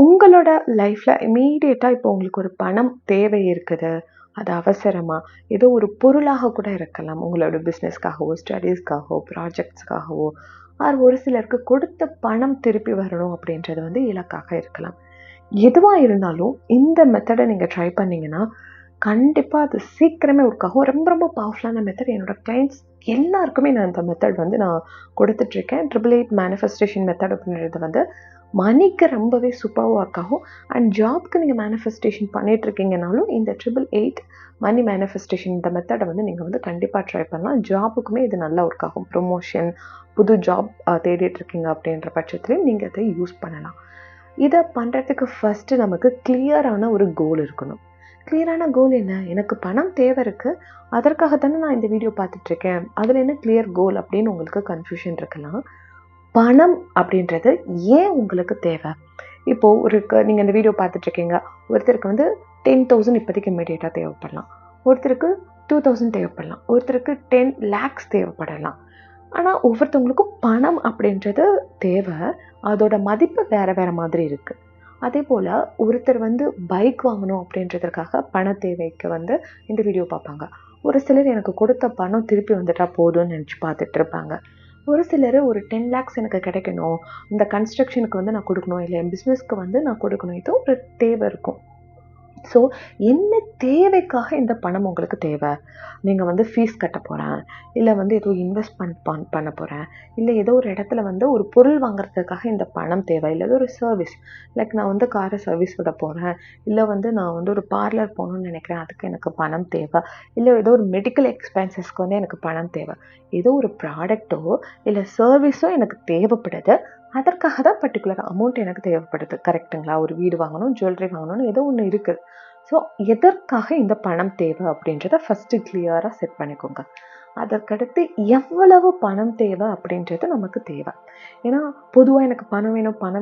உங்களோட லைஃப்பில் இமீடியட்டாக இப்போ உங்களுக்கு ஒரு பணம் தேவை இருக்குது. அது அவசரமா ஏதோ ஒரு பொருளாக கூட இருக்கலாம். உங்களோட பிஸ்னஸ்க்காகவோ, ஸ்டடீஸ்க்காகவோ, ப்ராஜெக்ட்ஸ்க்காகவோ, ஒரு சிலருக்கு கொடுத்த பணம் திருப்பி வரணும் அப்படின்றது வந்து இலக்காக இருக்கலாம். எதுவாக இருந்தாலும் இந்த மெத்தடை நீங்கள் ட்ரை பண்ணிங்கன்னா கண்டிப்பாக அது சீக்கிரமே ஒர்க் ஆகும். ரொம்ப ரொம்ப பவர்ஃபுல்லான மெத்தட். என்னோடய கிளைண்ட்ஸ் எல்லாருக்குமே நான் இந்த மெத்தட் வந்து நான் கொடுத்துட்ருக்கேன். 888 மேனிஃபெஸ்டேஷன் மெத்தட் அப்படின்றது வந்து மணிக்கு ரொம்பவே சூப்பராக ஒர்க் ஆகும். அண்ட் ஜாப்க்கு நீங்கள் மேனிஃபெஸ்டேஷன் பண்ணிகிட்ருக்கீங்கனாலும் இந்த 888 மணி மேனிஃபெஸ்டேஷன் இந்த மெத்தடை வந்து நீங்கள் வந்து கண்டிப்பாக ட்ரை பண்ணலாம். ஜாபுக்குமே இது நல்லா ஒர்க் ஆகும். ப்ரொமோஷன், புது ஜாப் தேடிட்டுருக்கீங்க அப்படின்ற பட்சத்துலேயும் நீங்கள் இதை யூஸ் பண்ணலாம். இதை பண்ணுறதுக்கு ஃபஸ்ட்டு நமக்கு கிளியரான ஒரு கோல் இருக்கணும். கிளியரான கோல் என்ன? எனக்கு பணம் தேவை இருக்குது, அதற்காக தானே நான் இந்த வீடியோ பார்த்துட்ருக்கேன், அதில் என்ன கிளியர் கோல் அப்படின்னு உங்களுக்கு கன்ஃபியூஷன் இருக்கலாம். பணம் அப்படின்றது ஏன் உங்களுக்கு தேவை? இப்போது நீங்கள் இந்த வீடியோ பார்த்துட்ருக்கீங்க, ஒருத்தருக்கு வந்து 10,000 இப்போதைக்கு இமீடியட்டாக தேவைப்படலாம், ஒருத்தருக்கு 2,000 தேவைப்படலாம், ஒருத்தருக்கு 10 lakhs தேவைப்படலாம். ஆனால் ஒவ்வொருத்தவங்களுக்கும் பணம் அப்படின்றது தேவை, அதோட மதிப்பு வேறு வேறு மாதிரி இருக்குது. அதே போல் ஒருத்தர் வந்து பைக் வாங்கணும் அப்படின்றதுக்காக பண தேவைக்கு வந்து இந்த வீடியோ பார்ப்பாங்க. ஒரு சிலர் எனக்கு கொடுத்த பணம் திருப்பி வந்துட்டால் போதும்னு நினச்சி பார்த்துட்டு இருப்பாங்க. ஒரு சிலர் ஒரு 10 lakhs எனக்கு கிடைக்கணும், இந்த கன்ஸ்ட்ரக்ஷனுக்கு வந்து நான் கொடுக்கணும், இல்லை என் பிஸ்னஸ்க்கு வந்து நான் கொடுக்கணும், ஏதோ ஒரு தேவை இருக்கும். ஸோ என்ன தேவைக்காக இந்த பணம் உங்களுக்கு தேவை? நீங்கள் வந்து ஃபீஸ் கட்ட போகிறேன், இல்லை வந்து ஏதோ இன்வெஸ்ட்மெண்ட் பண்ண போகிறேன், இல்லை ஏதோ ஒரு இடத்துல வந்து ஒரு பொருள் வாங்குறதுக்காக இந்த பணம் தேவை, இல்லை ஏதோ ஒரு சர்வீஸ், லைக் நான் வந்து காரை சர்வீஸ் விட போகிறேன், இல்லை வந்து நான் வந்து ஒரு பார்லர் போகணுன்னு நினைக்கிறேன், அதுக்கு எனக்கு பணம் தேவை, இல்லை ஏதோ ஒரு மெடிக்கல் எக்ஸ்பென்சஸ்க்கு வந்து எனக்கு பணம் தேவை, ஏதோ ஒரு ப்ராடக்ட்டோ இல்லை சர்வீஸோ எனக்கு தேவைப்படுது, அதற்காக தான் பர்டிகுலர் அமௌண்ட் எனக்கு தேவைப்படுது. கரெக்டுங்களா? ஒரு வீடு வாங்கணும், ஜுவல்லரி வாங்கணும்னு ஏதோ ஒன்று இருக்குது. ஸோ எதற்காக இந்த பணம் தேவை அப்படின்றத ஃபஸ்ட்டு கிளியராக செட் பண்ணிக்கோங்க. அதற்கடுத்து எவ்வளவு பணம் தேவை அப்படின்றது நமக்கு தேவை. ஏன்னா பொதுவாக எனக்கு பணம்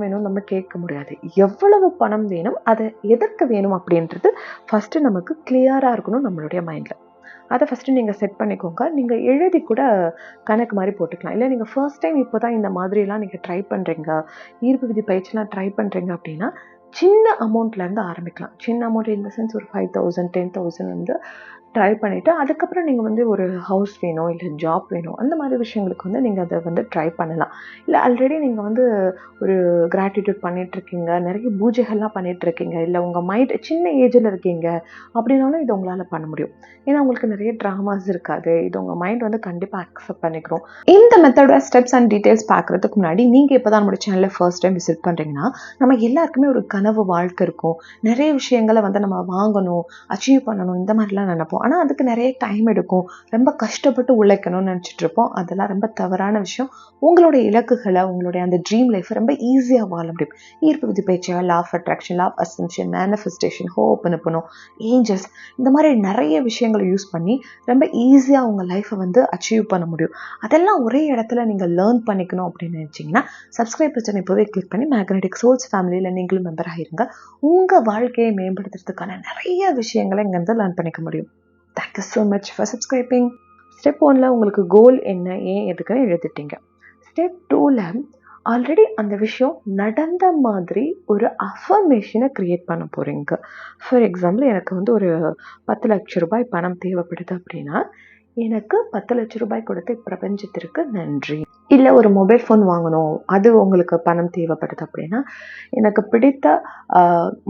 வேணும் நம்ம கேட்க முடியாது. எவ்வளவு பணம் வேணும், அதை எதற்கு வேணும் அப்படின்றது ஃபஸ்ட்டு நமக்கு கிளியராக இருக்கணும் நம்மளுடைய மைண்டில். அதை ஃபஸ்ட்டு நீங்கள் செட் பண்ணிக்கோங்க. நீங்கள் எழுதி கூட கணக்கு மாதிரி போட்டுக்கலாம். இல்லை நீங்கள் ஃபர்ஸ்ட் டைம் இப்போ தான் இந்த மாதிரிலாம் நீங்கள் ட்ரை பண்ணுறீங்க, ஈர்ப்பு விதி பயிற்சிலாம் ட்ரை பண்ணுறீங்க அப்படின்னா சின்ன அமௌண்ட்லேருந்து ஆரம்பிக்கலாம். சின்ன அமௌண்ட் இன் த சென்ஸ் ஒரு 5,000 10,000 வந்து ட்ரை பண்ணிவிட்டு அதுக்கப்புறம் நீங்கள் வந்து ஒரு ஹவுஸ் வேணும், இல்லை ஜாப் வேணும், அந்த மாதிரி விஷயங்களுக்கு வந்து நீங்கள் அதை வந்து ட்ரை பண்ணலாம். இல்லை ஆல்ரெடி நீங்கள் வந்து ஒரு கிராட்டிடியூட் பண்ணிகிட்ருக்கீங்க, நிறைய பூஜைகள்லாம் பண்ணிகிட்ருக்கீங்க, இல்லை உங்கள் மைண்ட் சின்ன ஏஜில் இருக்கீங்க அப்படின்னாலும் இது உங்களால் பண்ண முடியும். ஏன்னா உங்களுக்கு நிறைய ட்ராமாஸ் இருக்காது, இது உங்கள் மைண்ட் வந்து கண்டிப்பாக அக்செப்ட் பண்ணிக்கிறோம். இந்த மெத்தடோட ஸ்டெப்ஸ் அண்ட் டீட்டெயில்ஸ் பார்க்குறதுக்கு முன்னாடி நீங்கள் இப்போ தான் நம்மளோட சேனலில் ஃபர்ஸ்ட் டைம் விசிட் பண்ணுறீங்கன்னா, நம்ம எல்லாருக்குமே ஒரு கனவு வாழ்க்கை இருக்கும். நிறைய விஷயங்களை வந்து நம்ம வாங்கணும், அச்சீவ் பண்ணணும், இந்த மாதிரிலாம் நினைப்போம். ஆனால் அதுக்கு நிறைய டைம் எடுக்கும், ரொம்ப கஷ்டப்பட்டு உழைக்கணும்னு நினச்சிட்டு இருப்போம். அதெல்லாம் ரொம்ப தவறான விஷயம். உங்களுடைய இலக்குகளை, உங்களுடைய அந்த ட்ரீம் லைஃப்பை ரொம்ப ஈஸியாக வாழ முடியும். ஈர்ப்பு விதி பயிற்சியாக law of attraction, law of ascension, manifestation, hope அனுப்பணும், ஏஞ்சல்ஸ், இந்த மாதிரி நிறைய விஷயங்களை யூஸ் பண்ணி ரொம்ப ஈஸியாக உங்கள் லைஃப்பை வந்து அச்சீவ் பண்ண முடியும். அதெல்லாம் ஒரே இடத்துல நீங்கள் லேர்ன் பண்ணிக்கணும் அப்படின்னு நினச்சிங்கன்னா சப்ஸ்கிரைப் பட்டன் இப்போவே கிளிக் பண்ணி மேக்னெட்டிக் சோல்ஸ் ஃபேமிலியில் நீங்களும் மெம்பர் ஆகிருங்க. உங்கள் வாழ்க்கையை மேம்படுத்துறதுக்கான நிறைய விஷயங்களை இங்கேருந்து லேர்ன் பண்ணிக்க முடியும். Thank you so much for subscribing. Step 1ல உங்களுக்கு கோல் என்ன, ஏன், எதுக்குன்னு எழுதிட்டீங்க. Step 2ல ஆல்ரெடி அந்த விஷயம் நடந்த மாதிரி ஒரு அஃபர்மேஷனை க்ரியேட் பண்ண போகிறீங்க. ஃபார் எக்ஸாம்பிள், எனக்கு வந்து ஒரு 10 லட்ச ரூபாய் பணம் தேவைப்படுது அப்படின்னா, எனக்கு 10 லட்ச ரூபாய் கொடுத்த பிரபஞ்சத்திற்கு நன்றி. இல்லை ஒரு மொபைல் ஃபோன் வாங்கணும், அது உங்களுக்கு பணம் தேவைப்படுது அப்படின்னா, எனக்கு பிடித்த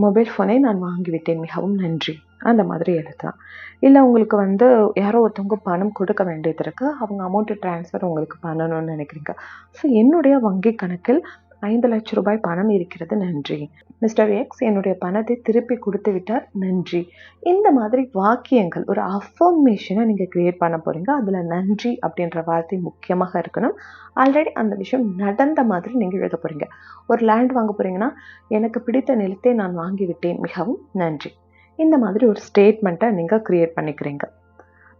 மொபைல் ஃபோனை நான் வாங்கிவிட்டேன், மிகவும் நன்றி, அந்த மாதிரி எழுதலாம். இல்லை உங்களுக்கு வந்து யாரோ ஒருத்தவங்க பணம் கொடுக்க வேண்டியது இருக்குது, அவங்க அமௌண்ட்டு ட்ரான்ஸ்ஃபர் உங்களுக்கு பண்ணணும்னு நினைக்கிறீங்க. ஸோ என்னுடைய வங்கி கணக்கில் 5 லட்ச ரூபாய் பணம் இருக்கிறது, நன்றி. மிஸ்டர் எக்ஸ் என்னுடைய பணத்தை திருப்பி கொடுத்து விட்டார், நன்றி. இந்த மாதிரி வாக்கியங்கள், ஒரு அஃபர்மேஷனை நீங்கள் க்ரியேட் பண்ண போகிறீங்க. அதில் நன்றி அப்படின்ற வார்த்தை முக்கியமாக இருக்கணும். ஆல்ரெடி அந்த விஷயம் நடந்த மாதிரி நீங்கள் எழுத போகிறீங்க. ஒரு லேண்ட் வாங்க போகிறீங்கன்னா, எனக்கு பிடித்த நிலத்தை நான் வாங்கிவிட்டேன், மிகவும் நன்றி. இந்த மாதிரி ஒரு ஸ்டேட்மெண்ட்டை நீங்கள் க்ரியேட் பண்ணிக்கிறீங்க.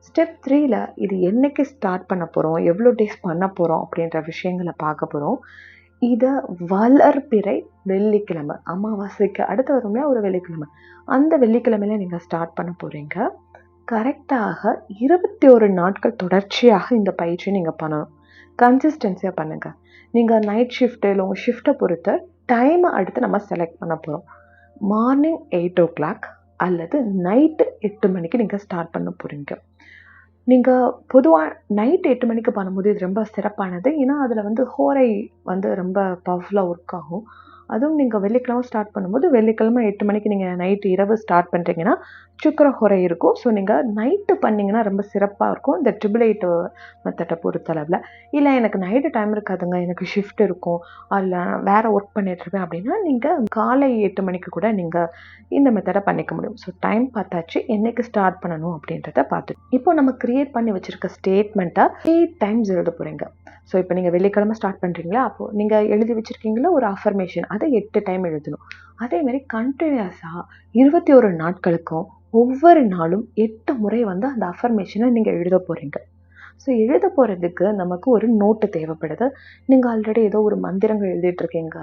ஸ்டெப் 3ல இது என்னைக்கு ஸ்டார்ட் பண்ண போகிறோம், எவ்வளோ டேஸ் பண்ண போகிறோம் அப்படின்ற விஷயங்களை பார்க்க போகிறோம். இதை வளர்பிறை வெள்ளிக்கிழமை, அமாவாசைக்கு அடுத்து வரும்லையா ஒரு வெள்ளிக்கிழமை, அந்த வெள்ளிக்கிழமையில நீங்கள் ஸ்டார்ட் பண்ண போகிறீங்க. கரெக்டாக 21 நாட்கள் தொடர்ச்சியாக இந்த பயிற்சியை நீங்கள் பண்ணணும். கன்சிஸ்டன்சியாக பண்ணுங்கள். நீங்கள் நைட் ஷிஃப்ட்டு இல்லை உங்கள் ஷிஃப்ட்டை பொறுத்து டைமை அடுத்து நம்ம செலக்ட் பண்ண போகிறோம். மார்னிங் 8 o'clock அல்லது நைட்டு 8 மணிக்கு நீங்கள் ஸ்டார்ட் பண்ண போகிறீங்க. நீங்கள் பொதுவாக நைட் 8 மணிக்கு பண்ணும்போது இது ரொம்ப சிறப்பானது. ஏன்னா அதில் வந்து ஹோரை வந்து ரொம்ப பவர்ஃபுல்லாக ஒர்க் ஆகும். அதுவும் நீங்கள் வெள்ளிக்கிழமை ஸ்டார்ட் பண்ணும்போது வெள்ளிக்கிழமை 8 மணிக்கு நீங்கள் நைட்டு இரவு ஸ்டார்ட் பண்ணுறீங்கன்னா சுக்கிர ஹோரை இருக்கும். ஸோ நீங்கள் நைட்டு பண்ணிங்கன்னா ரொம்ப சிறப்பாக இருக்கும் இந்த 888 மெத்தடை பொறுத்தளவில். இல்லை எனக்கு நைட்டு டைம் இருக்காதுங்க, எனக்கு ஷிஃப்ட் இருக்கும், அதில் வேறு ஒர்க் பண்ணிட்டுருப்பேன் அப்படின்னா நீங்கள் காலை 8 மணிக்கு கூட நீங்கள் இந்த மெத்தடை பண்ணிக்க முடியும். ஸோ டைம் பார்த்தாச்சு, என்னைக்கு ஸ்டார்ட் பண்ணணும் அப்படின்றத பார்த்து இப்போ நம்ம கிரியேட் பண்ணி வச்சுருக்க ஸ்டேட்மெண்ட்டை 8 டைம்ஸ் எழுத போகிறீங்க. ஸோ இப்போ நீங்கள் வெள்ளிக்கிழமை ஸ்டார்ட் பண்ணுறீங்களா, அப்போது நீங்கள் எழுதி வச்சுருக்கீங்களா ஒரு அஃபர்மேஷன், அதை 8 டைம் எழுதணும். அதேமாதிரி கண்டினியூஸாக 21 நாட்களுக்கும் ஒவ்வொரு நாளும் 8 முறை வந்து அந்த அஃபர்மேஷனை நீங்கள் எழுத போகிறீங்க. ஸோ எழுத போகிறதுக்கு நமக்கு ஒரு நோட்டு தேவைப்படுது. நீங்கள் ஆல்ரெடி ஏதோ ஒரு மந்திரங்கள் எழுதிட்டுருக்கீங்க,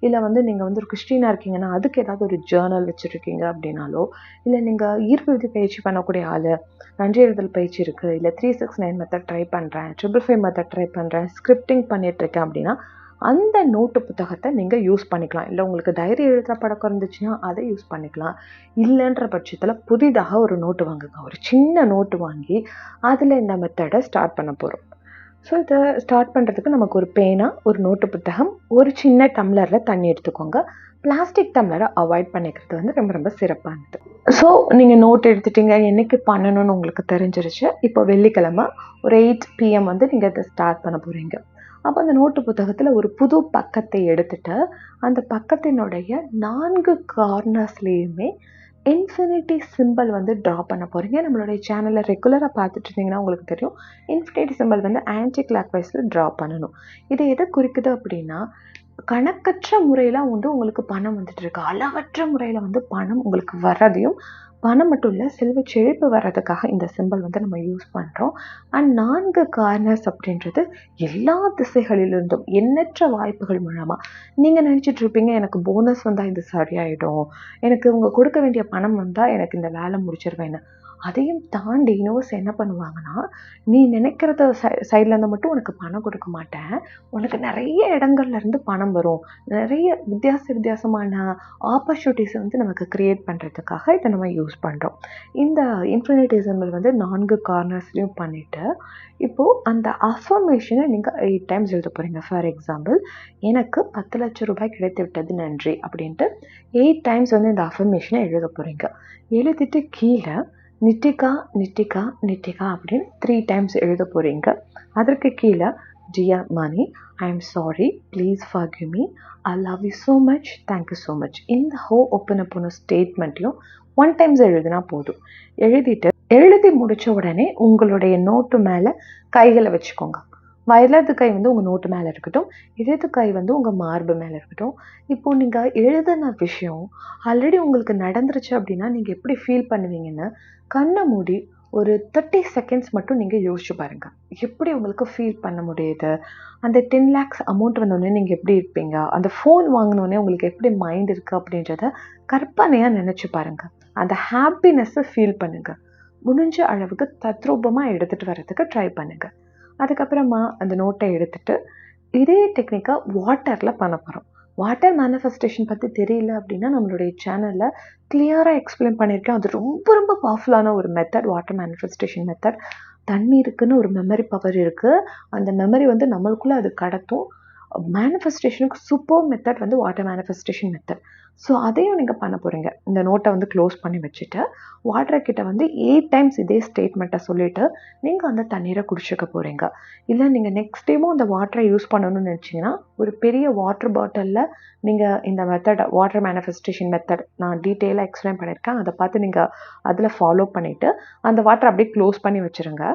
இல்லை வந்து நீங்கள் வந்து ஒரு கிறிஸ்டினாக இருக்கீங்கன்னா அதுக்கு ஏதாவது ஒரு ஜேர்னல் வச்சுருக்கீங்க அப்படின்னாலோ, இல்லை நீங்கள் ஈர்ப்பு விதி பயிற்சி பண்ணக்கூடிய ஆள், நன்றி எழுதல் பயிற்சி இருக்குது, இல்லை 369 மெத்தட் ட்ரை பண்ணுறேன், 555 மெத்தட் ட்ரை பண்ணுறேன், ஸ்கிரிப்டிங் பண்ணிகிட்ருக்கேன் அப்படின்னா அந்த நோட்டு புத்தகத்தை நீங்கள் யூஸ் பண்ணிக்கலாம். இல்லை உங்களுக்கு டைரி எழுதுகிற பழக்கம் இருந்துச்சுன்னா அதை யூஸ் பண்ணிக்கலாம். இல்லைன்ற பட்சத்தில் புதிதாக ஒரு நோட்டு வாங்குங்க. ஒரு சின்ன நோட்டு வாங்கி அதில் இந்த மெத்தடை ஸ்டார்ட் பண்ண போகிறோம். ஸோ இதை ஸ்டார்ட் பண்ணுறதுக்கு நமக்கு ஒரு பேனா, ஒரு நோட்டு புத்தகம், ஒரு சின்ன டம்ளரில் தண்ணி எடுத்துக்கோங்க. பிளாஸ்டிக் டம்ளரை அவாய்ட் பண்ணிக்கிறது வந்து ரொம்ப ரொம்ப சிறப்பானது. ஸோ நீங்கள் நோட் எடுத்துட்டீங்க, என்னைக்கு பண்ணணும்னு உங்களுக்கு தெரிஞ்சிருச்சு. இப்போ வெள்ளிக்கிழமை ஒரு 8 PM வந்து நீங்கள் இதை ஸ்டார்ட் பண்ண போகிறீங்க. அப்போ அந்த நோட்டு புத்தகத்தில் ஒரு புது பக்கத்தை எடுத்துட்டு அந்த பக்கத்தினுடைய 4 கார்னர்ஸ்லேயுமே இன்ஃபினிட்டி சிம்பிள் வந்து ட்ரா பண்ண போகிறீங்க. நம்மளுடைய சேனலில் ரெகுலராக பார்த்துட்டு இருந்தீங்கன்னா உங்களுக்கு தெரியும், இன்ஃபினிட்டி சிம்பிள் வந்து ஆன்டி கிளாக் வைஸில் ட்ரா பண்ணணும். இது எதை குறிக்குது அப்படின்னா, கணக்கற்ற முறையில் வந்து உங்களுக்கு பணம் வந்துட்டு இருக்கு, அளவற்ற முறையில் வந்து பணம் உங்களுக்கு வர்றதையும், பணம் மட்டும் இல்லை செல்வ செழிப்பு வர்றதுக்காக இந்த சிம்பிள் வந்து நம்ம யூஸ் பண்ணுறோம். அண்ட் 4 கார்னர்ஸ் அப்படின்றது எல்லா திசைகளிலிருந்தும் எண்ணற்ற வாய்ப்புகள் மூலமாக நீங்கள் நினச்சிட்டு இருப்பீங்க, எனக்கு போனஸ் வந்தால் இது சரியாயிடும், எனக்கு உங்கள் கொடுக்க வேண்டிய பணம் வந்தால் எனக்கு இந்த வேலை முடிச்சிருவேன்னு. அதையும் தாண்டி யூனிவர்ஸ் என்ன பண்ணுவாங்கன்னா, நீ நினைக்கிறத சைட்லேருந்து மட்டும் உனக்கு பணம் கொடுக்க மாட்டேன், உனக்கு நிறைய இடங்கள்லேருந்து பணம் வரும், நிறைய வித்தியாசமான ஆப்பர்ச்சுனிட்டிஸை வந்து நமக்கு க்ரியேட் பண்ணுறதுக்காக இதை நம்ம யூஸ் பண்ணுறோம். இந்த இன்ஃபினிட்டி சிம்பிள் வந்து 4 கார்னர்ஸ்லையும் பண்ணிவிட்டு இப்போது அந்த அஃபர்மேஷனை நீங்கள் 8 டைம்ஸ் எழுத போகிறீங்க. ஃபார் எக்ஸாம்பிள், எனக்கு 10 லட்சம் ரூபாய் கிடைத்து விட்டது நன்றி அப்படின்ட்டு 8 டைம்ஸ் வந்து இந்த அஃபர்மேஷனை எழுத போகிறீங்க. எழுதிட்டு கீழே நித்திகா நித்திகா நித்திகா அப்படின்னு 3 டைம்ஸ் எழுத போகிறீங்க. அதற்கு கீழே dear money, I am sorry, please forgive me, I love you so much, thank you so much. இந்த ஓப்பன் பண்ண ஸ்டேட்மெண்ட்டையும் 1 டைம்ஸ் எழுதினா போதும். எழுதி முடித்த உடனே உங்களுடைய நோட்டு மேலே கைகளை வச்சுக்கோங்க. வலது கை வந்து உங்கள் நோட்டு மேலே இருக்கட்டும், இடது கை வந்து உங்கள் மார்பு மேலே இருக்கட்டும். இப்போது நீங்கள் எழுதின விஷயம் ஆல்ரெடி உங்களுக்கு நடந்துருச்சு அப்படின்னா நீங்கள் எப்படி ஃபீல் பண்ணுவீங்கன்னு கண்ணை மூடி ஒரு 30 செகண்ட்ஸ் மட்டும் நீங்கள் யோசிச்சு பாருங்கள். எப்படி உங்களுக்கு ஃபீல் பண்ண முடியுது, அந்த 10 lakhs அமௌண்ட் வந்தோடனே நீங்கள் எப்படி இருப்பீங்க, அந்த ஃபோன் வாங்கினோடனே உங்களுக்கு எப்படி மைண்ட் இருக்குது அப்படின்றத கற்பனையாக நினச்சி பாருங்கள். அந்த ஹாப்பினஸ்ஸை ஃபீல் பண்ணுங்கள். முடிஞ்ச அளவுக்கு தத்ரூபமாக எடுத்துகிட்டு வர்றதுக்கு ட்ரை பண்ணுங்கள். அதுக்கப்புறமா அந்த நோட்டை எடுத்துகிட்டு இதே டெக்னிக்காக வாட்டரில் பண்ண போகிறோம். வாட்டர் மேனிஃபெஸ்டேஷன் பற்றி தெரியல அப்படின்னா நம்மளுடைய சேனலில் கிளியராக எக்ஸ்பிளைன் பண்ணியிருக்கேன். அது ரொம்ப ரொம்ப பவர்ஃபுல்லான ஒரு மெத்தட், வாட்டர் மேனிஃபெஸ்டேஷன் மெத்தட். தண்ணீருக்குன்னு ஒரு மெமரி பவர் இருக்குது. அந்த மெமரி வந்து நம்மளுக்குள்ளே அது கடத்தும். மேனிஃபெஸ்டேஷனுக்கு சூப்பர் மெத்தட் வந்து வாட்டர் மேனிஃபெஸ்டேஷன் மெத்தட். ஸோ அதையும் நீங்கள் பண்ண போகிறீங்க. இந்த நோட்டை வந்து க்ளோஸ் பண்ணி வச்சுட்டு வாட்டர் கிட்ட வந்து 8 டைம்ஸ் இதே ஸ்டேட்மெண்ட்டை சொல்லிவிட்டு நீங்கள் அந்த தண்ணீரை குடிச்சிக்க போகிறீங்க. இல்லை நீங்கள் நெக்ஸ்ட் டைமும் அந்த வாட்டரை யூஸ் பண்ணணும்னு நினச்சிங்கன்னா ஒரு பெரிய வாட்டர் பாட்டிலில் நீங்கள் இந்த மெத்தட், வாட்டர் மேனிஃபெஸ்டேஷன் மெத்தட் நான் டீட்டெயிலாக எக்ஸ்பிளைன் பண்ணியிருக்கேன், அதை பார்த்து நீங்கள் அதில் ஃபாலோ பண்ணிவிட்டு அந்த வாட்டரை அப்படியே க்ளோஸ் பண்ணி வச்சுருங்க.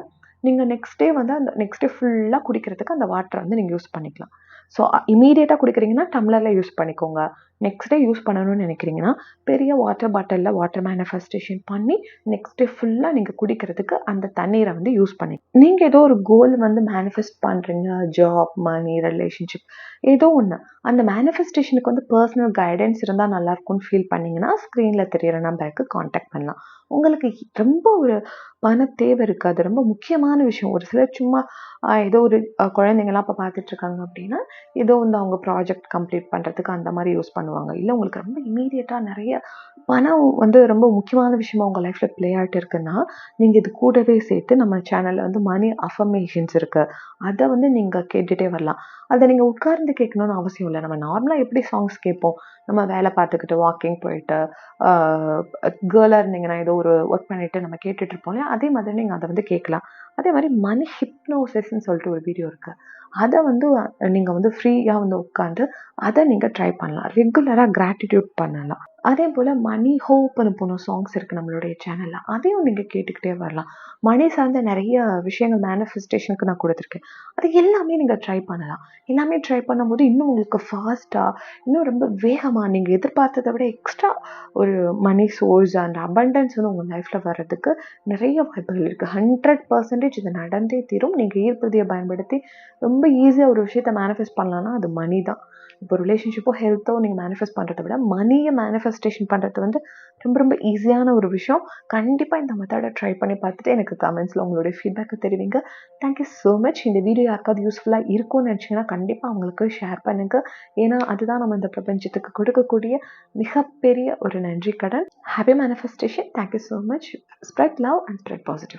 நீங்கள் நெக்ஸ்ட் டே வந்து அந்த நெக்ஸ்ட் டே ஃபுல்லாக குடிக்கிறதுக்கு அந்த வாட்டரை வந்து நீங்கள் யூஸ் பண்ணிக்கலாம். ஸோ இமீடியட்டாக குடிக்கிறீங்கன்னா டம்ளரில் யூஸ் பண்ணிக்கோங்க. நெக்ஸ்ட் டே யூஸ் பண்ணணும்னு நினைக்கிறீங்கன்னா பெரிய வாட்டர் பாட்டிலில் வாட்டர் மேனிஃபெஸ்டேஷன் பண்ணி நெக்ஸ்ட் டே ஃபுல்லாக நீங்கள் குடிக்கிறதுக்கு அந்த தண்ணீரை வந்து யூஸ் பண்ணி நீங்கள் ஏதோ ஒரு கோல் வந்து மேனிஃபெஸ்ட் பண்ணுறீங்க, ஜாப், மணி, ரிலேஷன்ஷிப், ஏதோ ஒன்று. அந்த மேனிஃபெஸ்டேஷனுக்கு வந்து பர்சனல் கைடன்ஸ் இருந்தால் நல்லாயிருக்கும்னு ஃபீல் பண்ணிங்கன்னா ஸ்க்ரீனில் தெரியிற நம்பருக்கு காண்டாக்ட் பண்ணலாம். உங்களுக்கு ரொம்ப ஒரு பண தேவை இருக்குது, அது ரொம்ப முக்கியமான விஷயம். ஒரு சிலர் சும்மா ஏதோ ஒரு குழந்தைங்களாம் இப்போ பார்த்துட்ருக்காங்க அப்படின்னா ஏதோ வந்து அவங்க ப்ராஜெக்ட் கம்ப்ளீட் பண்ணுறதுக்கு அந்த மாதிரி யூஸ் பண்ணுவாங்க. இல்லை உங்களுக்கு ரொம்ப இமீடியட்டாக நிறைய பணம் வந்து ரொம்ப முக்கியமான விஷயமா உங்கள் லைஃப்பில் ப்ளே ஆகிட்டு இருக்குன்னா நீங்கள் இது கூடவே சேர்த்து நம்ம சேனலில் வந்து மணி அஃபர்மேஷன்ஸ் இருக்குது, அதை வந்து நீங்கள் கேட்டுகிட்டே வரலாம். அதை நீங்கள் உட்கார்ந்து கேட்கணும்னு அவசியம் இல்லை. நம்ம நார்மலாக எப்படி சாங்ஸ் கேட்போம், நம்ம வேலை பார்த்துக்கிட்டு வாக்கிங் போயிட்டு கேர்ளாக இருந்தீங்கன்னா ஏதோ ஒரு ஒர்க் பண்ணிவிட்டு நம்ம கேட்டுட்ருப்போம் இல்லையா, அதே மாதிரி நீங்கள் அதை வந்து கேட்கலாம். அதே மாதிரி மணி ஹிப்னோசிஸ்ன்னு சொல்லிட்டு ஒரு வீடியோ இருக்குது, அதை வந்து நீங்கள் வந்து ஃப்ரீயாக வந்து உட்காந்து அதை நீங்கள் ட்ரை பண்ணலாம். ரெகுலராக கிராட்டிடியூட் பண்ணலாம். அதே போல் மணி ஹோப்னு போன சாங்ஸ் இருக்குது நம்மளுடைய சேனலில், அதையும் நீங்கள் கேட்டுக்கிட்டே வரலாம். மணி சார்ந்த நிறைய விஷயங்கள் மேனிஃபெஸ்டேஷனுக்கு நான் கொடுத்துருக்கேன். அது எல்லாமே நீங்கள் ட்ரை பண்ணலாம். எல்லாமே ட்ரை பண்ணும்போது இன்னும் உங்களுக்கு ஃபாஸ்ட்டாக, இன்னும் ரொம்ப வேகமாக, நீங்கள் எதிர்பார்த்ததை விட எக்ஸ்ட்ரா ஒரு மணி சோர்ஸ் அண்ட் அபண்டன்ஸ் வந்து உங்கள் லைஃப்பில் வர்றதுக்கு நிறைய வாய்ப்புகள் இருக்குது. 100% இது நடந்தே தீரும். நீங்கள் ஈர்ப்பதியை பயன்படுத்தி ரொம்ப ஈஸியாக ஒரு விஷயத்தை மேனிஃபெஸ்ட் பண்ணலான்னா அது மணி தான். இப்போ ரிலேஷன்ஷிப்போ ஹெல்த்தோ நீங்கள் மேனிஃபெஸ்ட் பண்ணுறத விட மணியை மேனிஃபெஸ்டேஷன் பண்ணுறது வந்து ரொம்ப ரொம்ப ஈஸியான ஒரு விஷயம். கண்டிப்பாக இந்த மெத்தடை ட்ரை பண்ணி பார்த்துட்டு எனக்கு கமெண்ட்ஸில் உங்களுடைய ஃபீட்பேக்கை தெரிவிங்க. Thank you so much. இந்த வீடியோ யாருக்காவது யூஸ்ஃபுல்லாக இருக்கும்னு நினச்சிங்கன்னா கண்டிப்பாக அவங்களுக்கு ஷேர் பண்ணுங்கள். ஏன்னா அதுதான் நம்ம இந்த பிரபஞ்சத்துக்கு கொடுக்கக்கூடிய மிகப்பெரிய ஒரு நன்றி கடன். Happy manifestation. Thank you so much. Spread love and spread positive.